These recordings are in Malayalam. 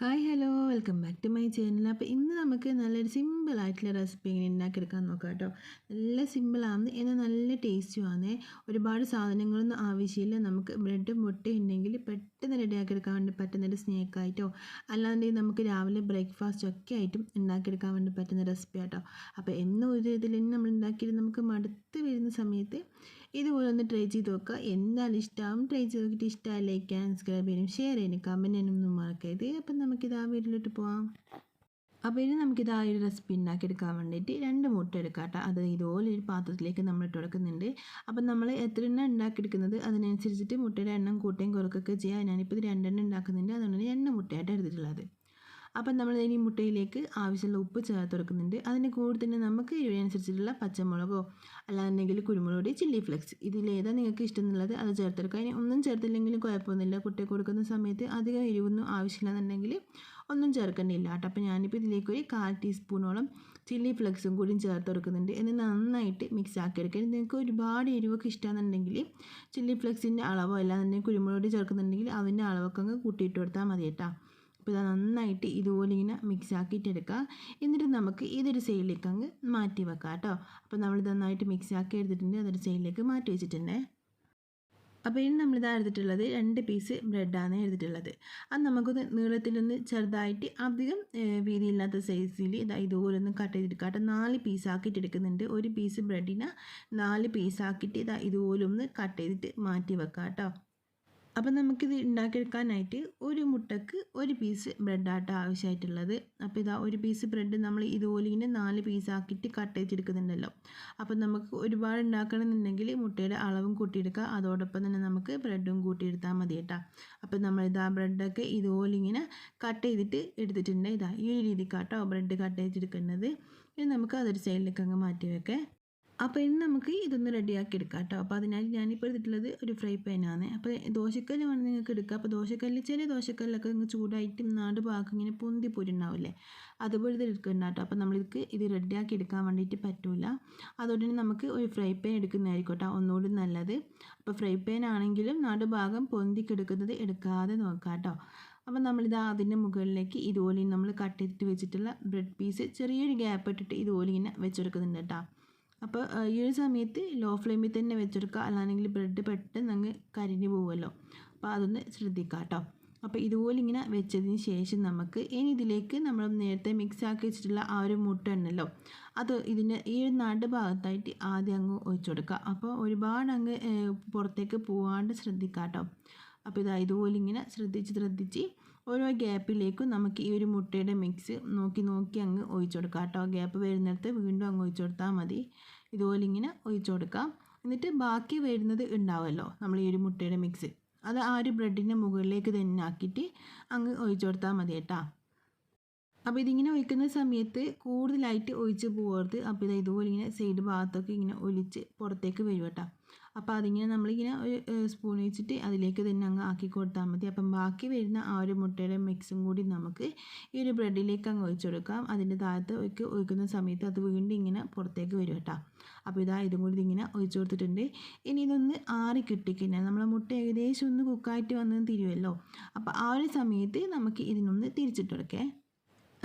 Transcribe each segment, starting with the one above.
Hi hello welcome back to my channel. അപ്പോൾ ഇന്ന് നമുക്ക് നല്ലൊരു സിമ്പിളായിട്ടുള്ള റെസിപ്പി ഇങ്ങനെ ഉണ്ടാക്കിയെടുക്കാൻ നോക്കാം കേട്ടോ. നല്ല സിമ്പിളാണ്, എന്നാൽ നല്ല ടേസ്റ്റുമാണ്. ഒരുപാട് സാധനങ്ങളൊന്നും ആവശ്യമില്ല. നമുക്ക് ബ്രെഡും മുട്ടയും ഉണ്ടെങ്കിൽ പെട്ടെന്ന് റെഡിയാക്കിയെടുക്കാൻ വേണ്ടി പറ്റുന്നൊരു സ്നാക്കായിട്ടോ അല്ലാന്നുണ്ടെങ്കിൽ നമുക്ക് രാവിലെ ബ്രേക്ക്ഫാസ്റ്റ് ഒക്കെ ആയിട്ടും ഉണ്ടാക്കിയെടുക്കാൻ വേണ്ടി പറ്റുന്ന റെസിപ്പി ആട്ടോ. അപ്പോൾ എന്നും ഒരു ഇതിൽ തന്നെ നമ്മൾ ഉണ്ടാക്കിയിട്ട് നമുക്ക് മടുത്ത് വരുന്ന സമയത്ത് ഇതുപോലെ ഒന്ന് ട്രൈ ചെയ്ത് നോക്കുക. എന്തായാലും ഇഷ്ടമാവും. ട്രൈ ചെയ്ത് നോക്കിയിട്ട് ഇഷ്ടമായി ലൈക്ക് ചെയ്യാനും സബ്സ്ക്രൈബ് ചെയ്യാനും ഷെയർ ചെയ്യാനും കമൻറ്റ് ചെയ്യാനൊന്നും മറക്കരുത്. അപ്പം നമുക്കിത് ആ വീട്ടിലോട്ട് പോവാം. അപ്പോൾ ഇനി നമുക്കിത് ആ ഒരു റെസിപ്പി ഉണ്ടാക്കിയെടുക്കാൻ വേണ്ടിയിട്ട് 2 മുട്ട എടുക്കാം കേട്ടോ. അത് ഇതുപോലെ ഒരു പാത്രത്തിലേക്ക് നമ്മൾ ഇട്ട് കൊടുക്കുന്നുണ്ട്. അപ്പം നമ്മൾ എത്ര എണ്ണം ഉണ്ടാക്കിയെടുക്കുന്നത് അതിനനുസരിച്ചിട്ട് മുട്ടയുടെ എണ്ണം കൂട്ടുകയും കുറയ്ക്കുകയൊക്കെ ചെയ്യാം. ഞാനിപ്പോൾ ഇത് 2 എണ്ണം ഉണ്ടാക്കുന്നുണ്ട്, അതുകൊണ്ടാണ് 2 മുട്ടയായിട്ട് എടുത്തിട്ടുള്ളത്. അപ്പം നമ്മൾ ഇനി മുട്ടയിലേക്ക് ആവശ്യമുള്ള ഉപ്പ് ചേർത്ത് കൊടുക്കുന്നുണ്ട്. അതിന് കൂടെ തന്നെ നമുക്ക് എരിവിനനുസരിച്ചിട്ടുള്ള പച്ചമുളകോ അല്ലാന്നുണ്ടെങ്കിൽ കുരുമുളക് പൊടി, ചില്ലി ഫ്ലെക്സ്, ഇതിലേതാ നിങ്ങൾക്ക് ഇഷ്ടം എന്നുള്ളത് അത് ചേർത്തെടുക്കുക. ഇനി ഒന്നും ചേർത്തില്ലെങ്കിലും കുഴപ്പമൊന്നുമില്ല. കുട്ടിക്ക് കൊടുക്കുന്ന സമയത്ത് അധികം എരിവൊന്നും ആവശ്യമില്ലെന്നുണ്ടെങ്കിൽ ഒന്നും ചേർക്കേണ്ടിയില്ല കേട്ടോ. അപ്പോൾ ഞാനിപ്പോൾ ഇതിലേക്ക് ഒരു 1/4 ടീസ്പൂണോളം ചില്ലി ഫ്ലെക്സും കൂടി ചേർത്ത് കൊടുക്കുന്നുണ്ട്. എന്ന് നന്നായിട്ട് മിക്സ് ആക്കി എടുക്കുക. നിങ്ങൾക്ക് ഒരുപാട് എരിവൊക്കെ ഇഷ്ടമാണെന്നുണ്ടെങ്കിൽ ചില്ലി ഫ്ലെക്സിൻ്റെ അളവോ അല്ലാന്നുണ്ടെങ്കിൽ കുരുമുളക് പൊടി ചേർക്കുന്നുണ്ടെങ്കിൽ അതിൻ്റെ അളവൊക്കെ അങ്ങ് കൂട്ടിയിട്ട് കൊടുത്താൽ മതി കേട്ടോ. അപ്പോൾ ഇത് നന്നായിട്ട് ഇതുപോലെ ഇങ്ങനെ മിക്സ് ആക്കിയിട്ട് എടുക്കുക. എന്നിട്ട് നമുക്ക് ഇതൊരു സൈഡിലേക്ക് അങ്ങ് മാറ്റി വെക്കാം കേട്ടോ. അപ്പോൾ നമ്മൾ നന്നായിട്ട് മിക്സ് ആക്കി എടുത്തിട്ടുണ്ട്, അതൊരു സൈഡിലേക്ക് മാറ്റി വെച്ചിട്ടുണ്ട്. അപ്പോൾ ഇനി നമ്മളിത് എടുത്തിട്ടുള്ളത് 2 പീസ് ബ്രെഡാണ് എടുത്തിട്ടുള്ളത്. അത് നമുക്കൊന്ന് നീളത്തിലൊന്ന് ചെറുതായിട്ട് അധികം വീതിയില്ലാത്ത സൈസിൽ ഇതുപോലെ ഒന്ന് കട്ട് ചെയ്തെടുക്കാം. 4 പീസാക്കിയിട്ട് എടുക്കുന്നുണ്ട്. ഒരു പീസ് ബ്രെഡിനെ 4 പീസാക്കിയിട്ട് ഇതുപോലെ ഒന്ന് കട്ട് ചെയ്തിട്ട് മാറ്റി വെക്കാം കേട്ടോ. അപ്പം നമുക്കിത് ഉണ്ടാക്കിയെടുക്കാനായിട്ട് ഒരു മുട്ടക്ക് 1 പീസ് ബ്രെഡാട്ടോ ആവശ്യമായിട്ടുള്ളത്. അപ്പോൾ ഒരു പീസ് ബ്രെഡ് നമ്മൾ ഇതുപോലെ ഇങ്ങനെ 4 പീസാക്കിയിട്ട് കട്ട് ചെയ്തെടുക്കുന്നുണ്ടല്ലോ. അപ്പം നമുക്ക് ഒരുപാട് ഉണ്ടാക്കണമെന്നുണ്ടെങ്കിൽ മുട്ടയുടെ അളവും കൂട്ടിയെടുക്കുക, അതോടൊപ്പം തന്നെ നമുക്ക് ബ്രെഡും കൂട്ടിയെടുത്താൽ മതി കേട്ടോ. അപ്പം നമ്മളിത് ആ ബ്രെഡൊക്കെ ഇതുപോലെ ഇങ്ങനെ കട്ട് ചെയ്തിട്ട് എടുത്തിട്ടുണ്ട്. ഈ ഒരു രീതിക്കാട്ടോ ബ്രെഡ് കട്ട് ചെയ്തെടുക്കുന്നത്. ഇനി നമുക്ക് അതൊരു സൈഡിലേക്ക് അങ്ങ് മാറ്റി വെക്കാം. അപ്പോൾ ഇനി നമുക്ക് ഇതൊന്ന് റെഡിയാക്കി എടുക്കാം കേട്ടോ. അപ്പോൾ അതിനായി ഞാനിപ്പോൾ എടുത്തിട്ടുള്ളത് ഒരു ഫ്രൈ പാനാണ്. അപ്പോൾ ദോശക്കല്ല് വേണം നിങ്ങൾക്ക് എടുക്കുക. അപ്പോൾ ദോശക്കല്ല്, ചെറിയ ദോശക്കല്ലൊക്കെ ഇങ്ങ് ചൂടായിട്ട് നാട് ഭാഗം ഇങ്ങനെ പൊന്തി പോരുണ്ടാവില്ലേ, അതുപോലെ ഇത് എടുക്കണ്ട കേട്ടോ. അപ്പോൾ നമ്മൾക്ക് ഇത് റെഡിയാക്കി എടുക്കാൻ വേണ്ടിയിട്ട് പറ്റില്ല. അതുകൊണ്ട് തന്നെ നമുക്ക് ഒരു ഫ്രൈ പാൻ എടുക്കുന്നതായിരിക്കും കേട്ടോ ഒന്നുകൂടി നല്ലത്. അപ്പോൾ ഫ്രൈ പാൻ ആണെങ്കിലും നാട് ഭാഗം പൊന്തിക്കെടുക്കുന്നത് എടുക്കാതെ നോക്കാം കേട്ടോ. അപ്പോൾ നമ്മളിത് അതിൻ്റെ മുകളിലേക്ക് ഇതുപോലെ നമ്മൾ കട്ട് ചെയ്തിട്ട് വെച്ചിട്ടുള്ള ബ്രെഡ് പീസ് ചെറിയൊരു ഗ്യാപ്പ് ഇട്ടിട്ട് ഇതുപോലെ ഇങ്ങനെ വെച്ചെടുക്കുന്നുണ്ട് കേട്ടോ. അപ്പോൾ ഈ ഒരു സമയത്ത് ലോ ഫ്ലെയിമിൽ തന്നെ വെച്ചെടുക്കുക, അല്ലാണെങ്കിൽ ബ്രെഡ് പെട്ടെന്ന് അങ്ങ് കരിഞ്ഞു പോകുമല്ലോ. അപ്പോൾ അതൊന്ന് ശ്രദ്ധിക്കുക കേട്ടോ. അപ്പോൾ ഇതുപോലെ ഇങ്ങനെ വെച്ചതിന് ശേഷം നമുക്ക് ഇനി ഇതിലേക്ക് നമ്മൾ നേരത്തെ മിക്സ് ആക്കി വെച്ചിട്ടുള്ള ആ ഒരു മുട്ട ഉണ്ടല്ലോ, അത് ഇതിൻ്റെ ഈ ഒരു നടുഭാഗത്തായിട്ട് ആദ്യം അങ്ങ് ഒഴിച്ചു കൊടുക്കുക. അപ്പോൾ ഒരുപാട് അങ്ങ് പുറത്തേക്ക് പോകാണ്ട് ശ്രദ്ധിക്കുക കേട്ടോ. അപ്പോൾ ഇതുപോലെ ഇങ്ങനെ ശ്രദ്ധിച്ച് ഓരോ ഗ്യാപ്പിലേക്കും നമുക്ക് ഈ ഒരു മുട്ടയുടെ മിക്സ് നോക്കി അങ്ങ് ഒഴിച്ചു കൊടുക്കാം കേട്ടോ. ഗ്യാപ്പ് വരുന്നിടത്ത് വീണ്ടും അങ്ങ് ഒഴിച്ചു കൊടുത്താൽ മതി. ഇതുപോലെ ഇങ്ങനെ ഒഴിച്ചു കൊടുക്കാം. എന്നിട്ട് ബാക്കി വരുന്നത് ഉണ്ടാവുമല്ലോ നമ്മൾ ഈ ഒരു മുട്ടയുടെ മിക്സ്, അത് ആ ഒരു ബ്രെഡിൻ്റെ മുകളിലേക്ക് തന്നെ ആക്കിയിട്ട് അങ്ങ് ഒഴിച്ചു കൊടുത്താൽ മതി കേട്ടോ. അപ്പോൾ ഇതിങ്ങനെ ഒഴിക്കുന്ന സമയത്ത് കൂടുതലായിട്ട് ഒഴിച്ച് പോകരുത്. അപ്പോൾ ഇതുപോലെ ഇങ്ങനെ സൈഡ് ഭാഗത്തൊക്കെ ഇങ്ങനെ ഒലിച്ച് പുറത്തേക്ക് വരും കേട്ടോ. അപ്പോൾ അതിങ്ങനെ നമ്മളിങ്ങനെ ഒരു സ്പൂൺ വെച്ചിട്ട് അതിലേക്ക് തന്നെ അങ്ങ് ആക്കി കൊടുത്താൽ മതി. അപ്പം ബാക്കി വരുന്ന ആ ഒരു മുട്ടയുടെ മിക്സും കൂടി നമുക്ക് ഈ ഒരു ബ്രെഡിലേക്ക് അങ്ങ് ഒഴിച്ചു കൊടുക്കാം. അതിൻ്റെ താഴത്ത് ഒഴിക്കുന്ന സമയത്ത് അത് വീണ്ടും ഇങ്ങനെ പുറത്തേക്ക് വരും കേട്ടോ. അപ്പോൾ ഇതും കൂടി ഇങ്ങനെ ഒഴിച്ചു കൊടുത്തിട്ടുണ്ട്. ഇനി ഇതൊന്ന് ആറി കിട്ടിക്കഴിഞ്ഞാൽ നമ്മളെ മുട്ട ഏകദേശം ഒന്ന് കുക്കായിട്ട് വന്ന് തിരുമല്ലോ. അപ്പോൾ ആ ഒരു സമയത്ത് നമുക്ക് ഇതിനൊന്ന് തിരിച്ചിട്ട് കൊടുക്കേ.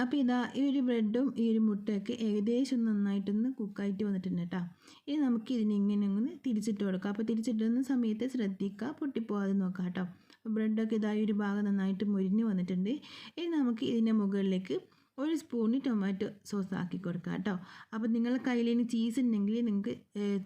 അപ്പോൾ ഈ ഒരു ബ്രെഡും ഈ ഒരു മുട്ടയൊക്കെ ഏകദേശം നന്നായിട്ടൊന്ന് കുക്കായിട്ട് വന്നിട്ടുണ്ട് കേട്ടോ. ഇനി നമുക്ക് ഇതിനിങ്ങനെ ഒന്ന് തിരിച്ചിട്ട് കൊടുക്കാം. അപ്പോൾ തിരിച്ചിട്ടുന്ന സമയത്ത് ശ്രദ്ധിക്കുക, പൊട്ടിപ്പോകാതെ നോക്കാം കേട്ടോ. ബ്രെഡൊക്കെ ഒരു ഭാഗം നന്നായിട്ട് മുരിഞ്ഞ് വന്നിട്ടുണ്ട്. ഇനി നമുക്ക് ഇതിൻ്റെ മുകളിലേക്ക് 1 സ്പൂണ് ടൊമാറ്റോ സോസ് ആക്കി കൊടുക്കാം കേട്ടോ. അപ്പോൾ നിങ്ങളുടെ കയ്യിൽ ചീസ് ഉണ്ടെങ്കിൽ നിങ്ങൾക്ക്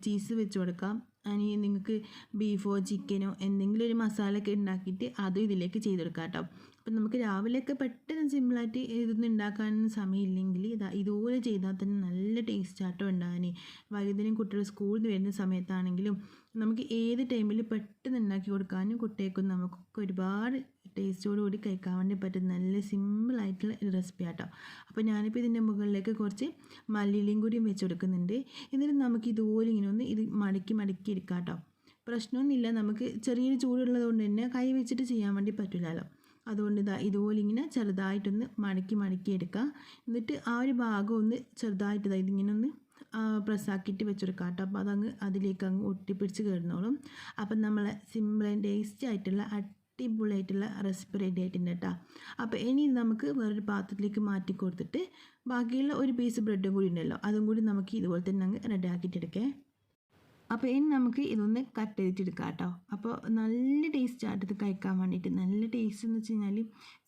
ചീസ് വെച്ച് കൊടുക്കാം. ഇനി നിങ്ങൾക്ക് ബീഫോ ചിക്കനോ എന്തെങ്കിലും ഒരു മസാലയൊക്കെ ഉണ്ടാക്കിയിട്ട് അതും ഇതിലേക്ക് ചെയ്തെടുക്കാം കേട്ടോ. അപ്പം നമുക്ക് രാവിലെയൊക്കെ പെട്ടെന്ന് സിമ്പിളായിട്ട് ഇതൊന്നും ഉണ്ടാക്കാനൊന്നും സമയമില്ലെങ്കിൽ ഇതുപോലെ ചെയ്താൽ തന്നെ നല്ല ടേസ്റ്റ് ആട്ടോ ഉണ്ടാകാൻ. വൈകുന്നേരം കുട്ടികൾ സ്കൂളിൽ നിന്ന് വരുന്ന സമയത്താണെങ്കിലും നമുക്ക് ഏത് ടൈമിൽ പെട്ടെന്ന് ഉണ്ടാക്കി കൊടുക്കാനും കുട്ടികൾക്കും നമുക്കൊക്കെ ഒരുപാട് ടേസ്റ്റോടു കൂടി കഴിക്കാൻ വേണ്ടി പറ്റും നല്ല സിമ്പിളായിട്ടുള്ള ഒരു റെസിപ്പി ആട്ടോ. അപ്പോൾ ഞാനിപ്പോൾ ഇതിൻ്റെ മുകളിലേക്ക് കുറച്ച് മല്ലിയിലയും കൂടിയും വെച്ച് കൊടുക്കുന്നുണ്ട്. എന്നിട്ട് നമുക്ക് ഇതുപോലെ ഇങ്ങനെ ഒന്ന് ഇത് മടക്കി എടുക്കാം കേട്ടോ. പ്രശ്നമൊന്നുമില്ല, നമുക്ക് ചെറിയൊരു ചൂടുള്ളത് കൊണ്ട് തന്നെ കൈ വെച്ചിട്ട് ചെയ്യാൻ വേണ്ടി പറ്റില്ലല്ലോ. അതുകൊണ്ട് ഇതുപോലെ ഇങ്ങനെ ചെറുതായിട്ടൊന്ന് മടക്കി എടുക്കുക. എന്നിട്ട് ആ ഒരു ഭാഗം ഒന്ന് ചെറുതായിട്ട് ഇതിങ്ങനെ ഒന്ന് പ്രസ്സാക്കിയിട്ട് വെച്ചെടുക്കാം കേട്ടോ. അപ്പോൾ അതിലേക്ക് അങ്ങ് ഒട്ടിപ്പിടിച്ച് കയറുന്നോളും. അപ്പം നമ്മൾ സിമ്പിൾ ആൻഡ് ടേസ്റ്റി ആയിട്ടുള്ള അടിപൊളിയായിട്ടുള്ള റെസിപ്പി റെഡി ആയിട്ടുണ്ട് കേട്ടോ. അപ്പോൾ ഇനി നമുക്ക് വേറൊരു പാത്രത്തിലേക്ക് മാറ്റി കൊടുത്തിട്ട് ബാക്കിയുള്ള ഒരു പീസ് ബ്രെഡും കൂടി ഉണ്ടല്ലോ, അതും കൂടി നമുക്ക് ഇതുപോലെ തന്നെ അങ്ങ് റെഡി ആക്കിയിട്ടെടുക്കേ. അപ്പോൾ ഇനി നമുക്ക് ഇതൊന്ന് കട്ട് ചെയ്തിട്ടെടുക്കാം കേട്ടോ. അപ്പോൾ നല്ല ടേസ്റ്റ് ആയിട്ട് ഇത് കഴിക്കാൻ വേണ്ടിയിട്ട്. നല്ല ടേസ്റ്റ് എന്ന് വെച്ച് കഴിഞ്ഞാൽ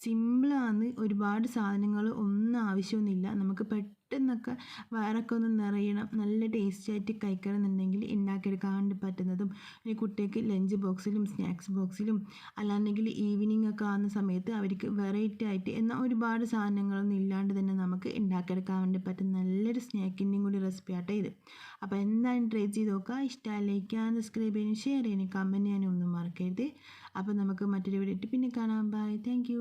സിമ്പിളാണ്, ഒരുപാട് സാധനങ്ങൾ ഒന്നും ആവശ്യമൊന്നുമില്ല. നമുക്ക് പെട്ടെന്നൊക്കെ വയറൊക്കെ ഒന്ന് നിറയണം, നല്ല ടേസ്റ്റായിട്ട് കഴിക്കണമെന്നുണ്ടെങ്കിൽ ഉണ്ടാക്കിയെടുക്കാൻ വേണ്ടി പറ്റുന്നതും ഈ കുട്ടികൾക്ക് ലഞ്ച് ബോക്സിലും സ്നാക്സ് ബോക്സിലും അല്ലാണ്ടെങ്കിൽ ഈവനിങ് ഒക്കെ ആകുന്ന സമയത്ത് അവർക്ക് വെറൈറ്റി ആയിട്ട് എന്നാൽ ഒരുപാട് സാധനങ്ങളൊന്നും ഇല്ലാണ്ട് തന്നെ നമുക്ക് ഉണ്ടാക്കിയെടുക്കാൻ വേണ്ടി പറ്റുന്ന നല്ലൊരു സ്നാക്കിൻ്റെയും കൂടി റെസിപ്പി ആട്ടോ ഇത്. അപ്പോൾ എന്തായാലും ട്രൈ ചെയ്ത് നോക്കുക. ഇഷ്ടമായി ലൈക്ക് ചെയ്യാൻ, സബ്സ്ക്രൈബ് ചെയ്യാനും ഷെയർ ചെയ്യാനും കമൻറ്റ് ചെയ്യാനും ഒന്നും മറക്കരുത്. അപ്പോൾ നമുക്ക് മറ്റൊരു വീഡിയോ പിന്നെ കാണാം. Bye, thank U.